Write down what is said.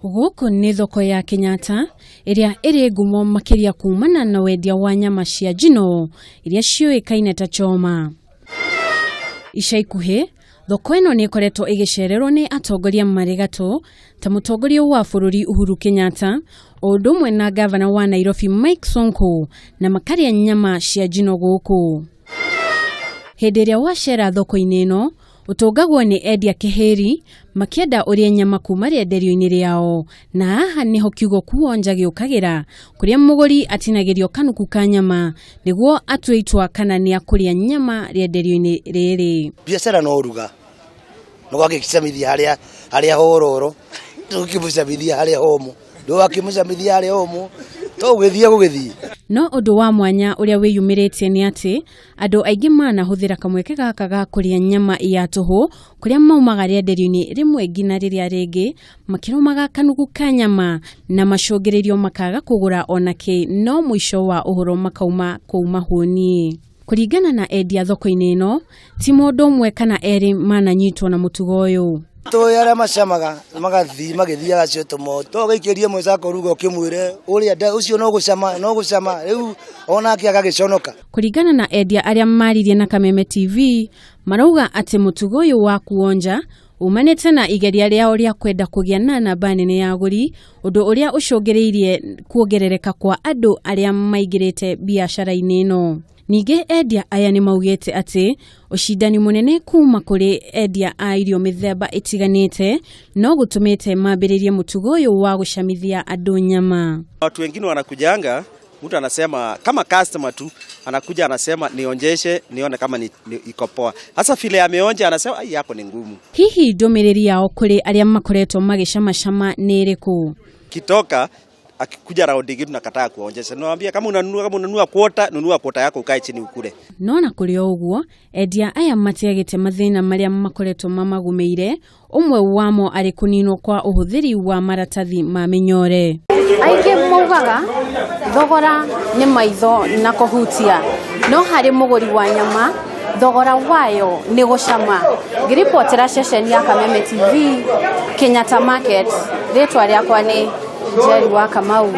Gũkũ nĩ thoko ya Kenyatta ĩrĩa ĩrĩ ngumo makĩria kumana na wendia wa nyama cia njino iria ciũĩkaine ta choma. Ica ikuhĩ, thoko ĩno nĩ ĩkoretwo ĩgĩcererwo nĩ atongoria marĩ gatũ ta mũtongoria wa bũrũri Uhuru Kenyatta, o ũndũ ũmwe na gavana wa Nairobi Mike Sonko, na makarĩa nyama cia njino gũkũ. Hĩndĩ ĩrĩa wacera thoko-inĩ ĩno, ũtũngagwo nĩ endia kĩhĩri makĩenda ũrĩa nyama kuma rĩenderio-inĩ rĩao, na haha nĩho kiugo kuonja gĩũkagĩra kũrĩa mũgũri atinagĩrio kanuku ka nyama nĩguo atue itua kana nĩ akũrĩa nyama rĩenderio-inĩ rĩrĩ. Biacara no ruga no gagĩcamithia harĩa hororo tũkĩmucamithia harĩa homo ndũgakĩmucamithia harĩa homo tũgũgĩthiĩ. No ũndũ wa mwanya ũrĩa wĩyumĩrĩtie nĩ atĩ andũ aingĩ manahũthĩra kamweke gaka ga kũrĩa nyama ya tũhũ kũrĩa maumaga rĩenderio-inĩ rĩmwe nginya rĩrĩa rĩngĩ makĩrũmaga kanuku ka nyama na macũngĩrĩrio makaga kũgũra onakĩ, no mũico wa ũhoro makauma kũu mahũni. Kũringana na endia thoko-inĩ ĩno, ti mũndũ ũmwe kana erĩ mananyitwo na mũtugo ũyũ. Arĩa macamaga magĩthiaga cio tũmo tũgĩikĩrie mwĩcako ruga ũkĩmwĩre ũrĩa ũcio no gũcama rĩu onake agagĩconoka. Kũringana na endia arĩa maririe na Kameme TV, marauga atĩ mũtugo ũyũ wa kuonja umanĩte na igeria rĩao rĩa kwenda kũgĩa na namba nene ya agũri, ũndũ ũrĩa ũcũngĩrĩirie kuongerereka kwa andũ arĩa maingĩrĩte biacara-inĩ ĩno. Ningĩ endia aya nĩ maugĩte atĩ ũcindani mũnene kuma kũrĩ endia a irio mĩthemba ĩtiganĩte no gũtũmĩte mambĩrĩrie mũtugo ũyũ wa gũcamithia andũ nyama. Watu wengine wanakujanga, mtu anasema kama customer tu anakuja anasema nionjeshe nione kama ni iko poa. Hasa vile ameonja anasema ai yako ni ngumu. Hihi ndũmĩrĩri yao kũrĩ arĩa makoretwo magĩcama nĩ ĩrĩkũ? Kitoka akikuja raundi gitu nakataa kuonjesha. Naambia kama unanunua kwota, nunua kwota yako ukae chini ukule. No na kũrĩ ũguo, endia aya matiagĩte mathĩna marĩa makoretwo mamagũmĩire, ũmwe wamo arĩ kũninwo kwa ũhũthĩri wa maratathi ma mĩnyore. Aingĩ maugaga thogora nĩ maitho na kũhutia, no harĩ mũgũri wa nyama thogora wayo nĩ gũcama. Ngĩribotera ceceni ya Kameme TV, Kenyatta Market, rĩtwa rĩakwa nĩ Jerry wa Kamau.